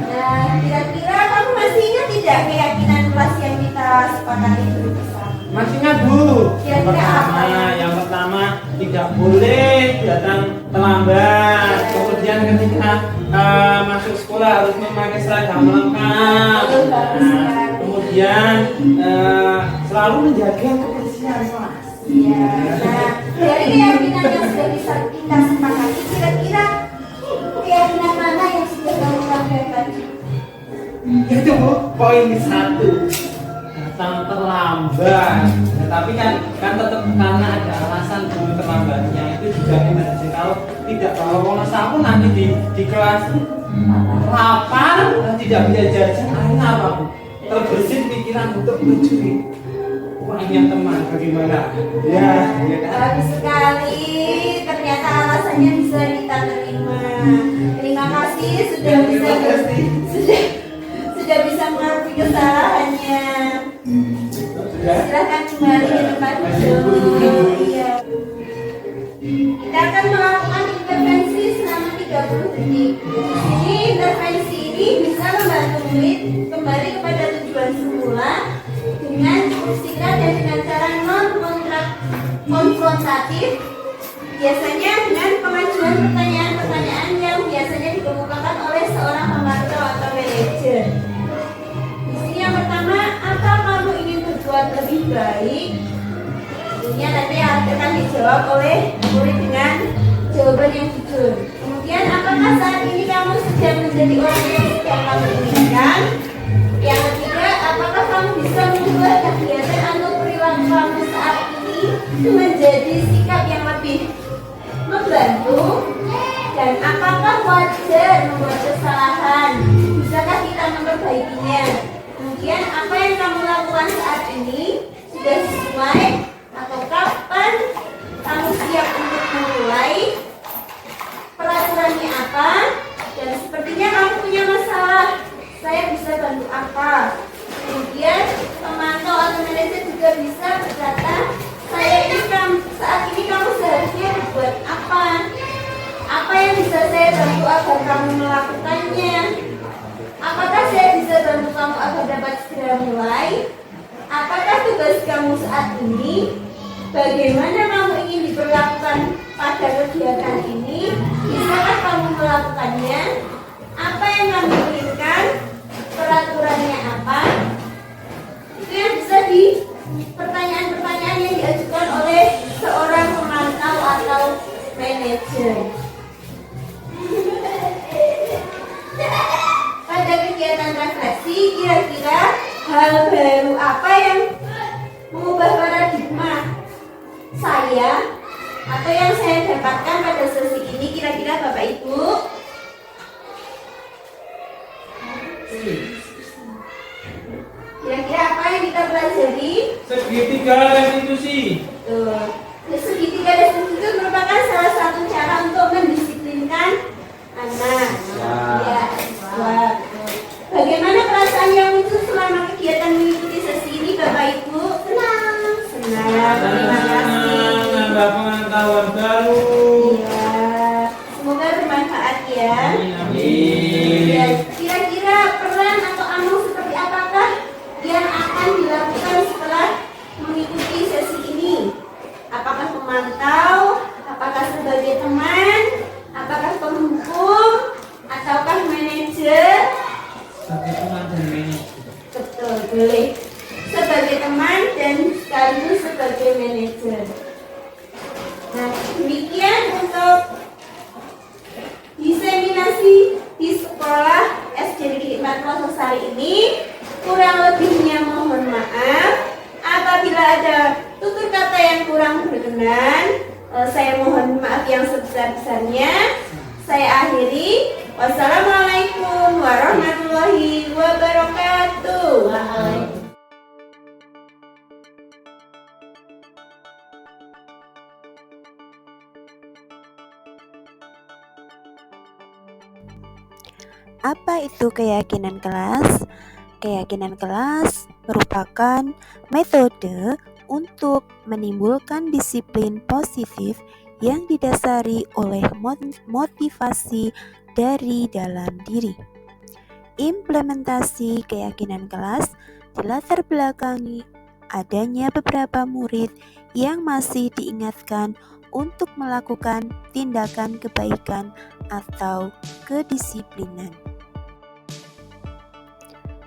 Nah, kira-kira kamu masih ingat tidak keyakinan kelas yang kita sepakati dulu bersama? Masih ingat, Bu? Kira-kira apa? Yang pertama tidak boleh datang terlambat. Kemudian ketika masuk sekolah harus memakai seragam lengkap. Nah, kemudian selalu menjaga kebersihan kelas. Iya. Nah, dari keyakinan yang sudah bisa kita sepakati, kira-kira keyakinan mana yang sudah kamu langgarkan? Itu, Bu, poin 1. Datang terlambat. Nah, tapi kan tetap karena ada alasan dulu terlambatnya itu juga emergency. Kalau tidak bawa uang saku nanti di kelas lapar, tidak bisa jajan, akhirnya apa, Bu? Terbersit pikiran untuk mencuri uangnya teman. Bagaimana? Ya kan? Bagus sekali. Ternyata alasannya bisa kita terima. Terima kasih sudah bisa mengakui kesalahannya. Silakan kembali ke tempat duduk. Iya. Kita akan melakukan intervensi selama 30 detik. Ini intervensi ini bisa membantu murid kembali kepada tujuan semula dengan cukup singkat dan dengan cara non konfrontatif. Biasanya dengan pengajuan pertanyaan-pertanyaan yang biasanya dikemukakan oleh seorang pemantau atau manajer. Di sini yang pertama, apa kamu ingin berbuat lebih baik? Ini nanti akan dijawab oleh murid dengan jawaban yang jujur. Kemudian, apakah saat ini kamu sedang menjadi orang yang sedang kamu inginkan? Yang ketiga, apakah kamu bisa mengubah kegiatan atau perilaku kamu saat ini menjadi sikap yang lebih membantu? Dan apakah wajar membuat kesalahan? Bisakah kita memperbaikinya? Kemudian, apa yang kamu lakukan saat ini sudah sesuai? Atau kapan kamu siap untuk memulai? Peraturannya apa? Dan sepertinya kamu punya masalah. Saya bisa bantu apa? Kemudian pemantau atau manajer juga bisa berkata, saat ini kamu seharusnya berbuat apa? Apa yang bisa saya bantu agar kamu melakukannya? Apakah saya bisa bantu kamu agar dapat segera mulai? Apakah tugas kamu saat ini? Bagaimana kamu ingin diperlakukan pada kegiatan ini? Bisakah kamu melakukannya? Apa yang kamu inginkan? Peraturannya apa? Itu yang bisa pertanyaan-pertanyaan yang diajukan oleh seorang pemantau atau manajer. Pada kegiatan refleksi, kira-kira hal baru apa yang mengubah paradigma saya atau yang saya dapatkan pada sesi ini? Kira-kira Bapak Ibu? Kira-kira apa yang kita pelajari? Segitiga restitusi. Segitiga restitusi itu merupakan salah satu cara untuk mendisiplinkan anak. Ya. Wah. Bagaimana perasaan yang muncul selama kegiatan mengikuti sesi ini, Bapak Ibu? Senang. Terima kasih. Nambah pengetahuan baru. Iya. Semoga bermanfaat ya. Amin. Ya, kira-kira peran atau amal seperti apakah yang akan dilakukan setelah mengikuti sesi ini? Apakah pemantau? Apakah sebagai teman? Apakah penghukum? Ataukah manajer? Sebagai teman dan manajer. Betul, boleh. Sebagai teman dan sekaligus sebagai manajer. Nah, demikian untuk diseminasi di sekolah SD Negeri 4 Pelosok ini. Kurang lebihnya mohon maaf. Apabila ada tutur kata yang kurang berkenan, saya mohon maaf yang sebesar-besarnya. Saya akhiri. Wassalamualaikum warahmatullahi wabarakatuh. Apa itu keyakinan kelas? Keyakinan kelas merupakan metode untuk menimbulkan disiplin positif yang didasari oleh motivasi dari dalam diri. Implementasi keyakinan kelas dilatar belakangi adanya beberapa murid yang masih diingatkan untuk melakukan tindakan kebaikan atau kedisiplinan.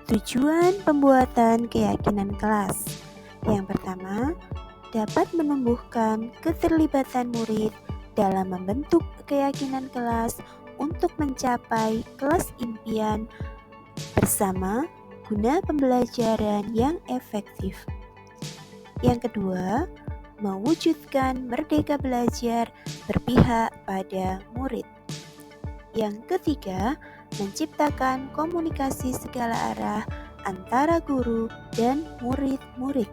Tujuan pembuatan keyakinan kelas. Yang pertama, dapat menumbuhkan keterlibatan murid dalam membentuk keyakinan kelas untuk mencapai kelas impian bersama guna pembelajaran yang efektif. Yang kedua, mewujudkan merdeka belajar berpihak pada murid. Yang ketiga, menciptakan komunikasi segala arah antara guru dan murid-murid.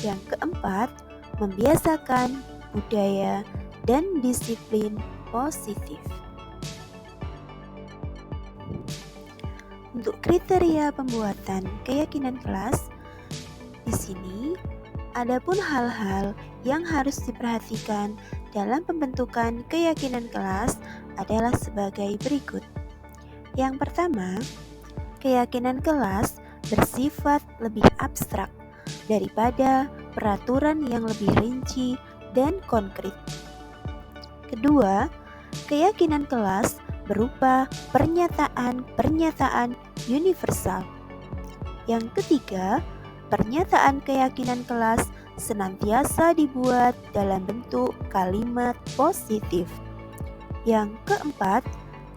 Yang keempat, membiasakan budaya dan disiplin positif. Untuk kriteria pembuatan keyakinan kelas, di sini adapun hal-hal yang harus diperhatikan dalam pembentukan keyakinan kelas adalah sebagai berikut. Yang pertama, keyakinan kelas bersifat lebih abstrak daripada peraturan yang lebih rinci dan konkret. Kedua, keyakinan kelas berupa pernyataan-pernyataan universal. Yang ketiga, pernyataan keyakinan kelas senantiasa dibuat dalam bentuk kalimat positif. Yang keempat,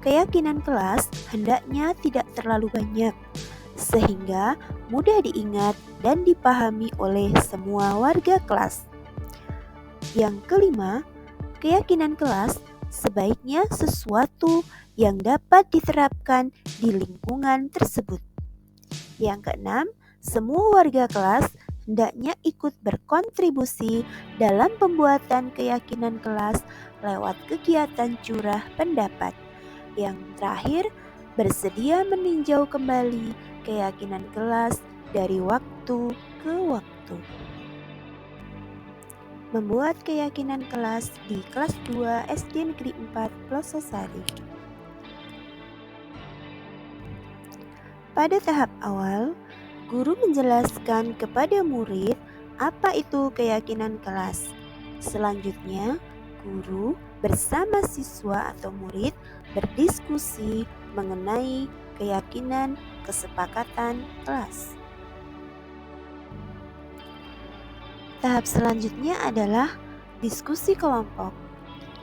keyakinan kelas hendaknya tidak terlalu banyak, sehingga mudah diingat dan dipahami oleh semua warga kelas. Yang kelima, keyakinan kelas sebaiknya sesuatu yang dapat diterapkan di lingkungan tersebut. Yang keenam, semua warga kelas hendaknya ikut berkontribusi dalam pembuatan keyakinan kelas lewat kegiatan curah pendapat. Yang terakhir, bersedia meninjau kembali keyakinan kelas dari waktu ke waktu. membuat keyakinan kelas di kelas 2 SD Negeri 4 Plososari. Pada tahap awal, guru menjelaskan kepada murid apa itu keyakinan kelas. Selanjutnya, guru bersama siswa atau murid berdiskusi mengenai keyakinan kesepakatan kelas. Tahap selanjutnya adalah diskusi kelompok.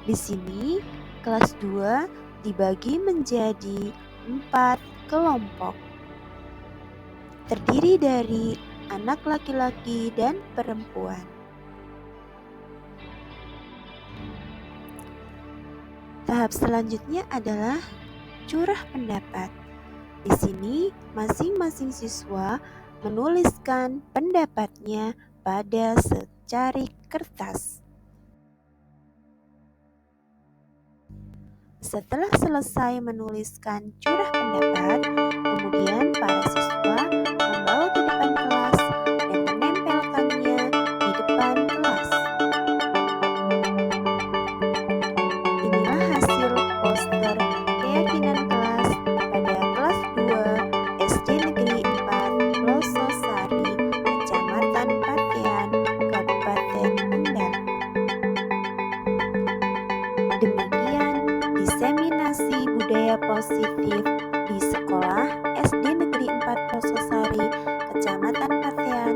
Di sini, kelas 2 dibagi menjadi 4 kelompok. Terdiri dari anak laki-laki dan perempuan. Tahap selanjutnya adalah curah pendapat. Di sini, masing-masing siswa menuliskan pendapatnya pada secari kertas. Setelah selesai menuliskan curah pendapat, kemudian para siswa membawa ke depan kelas dan menempelkannya di depan kelas. Inilah hasil poster keyakinan kelas pada kelas 2 SD Negeri 4 Plososari, Kecamatan Patean, Kabupaten Kendal. Demikian diseminasi budaya positif di sekolah SD Negeri 4 Plososari, Kecamatan Patean,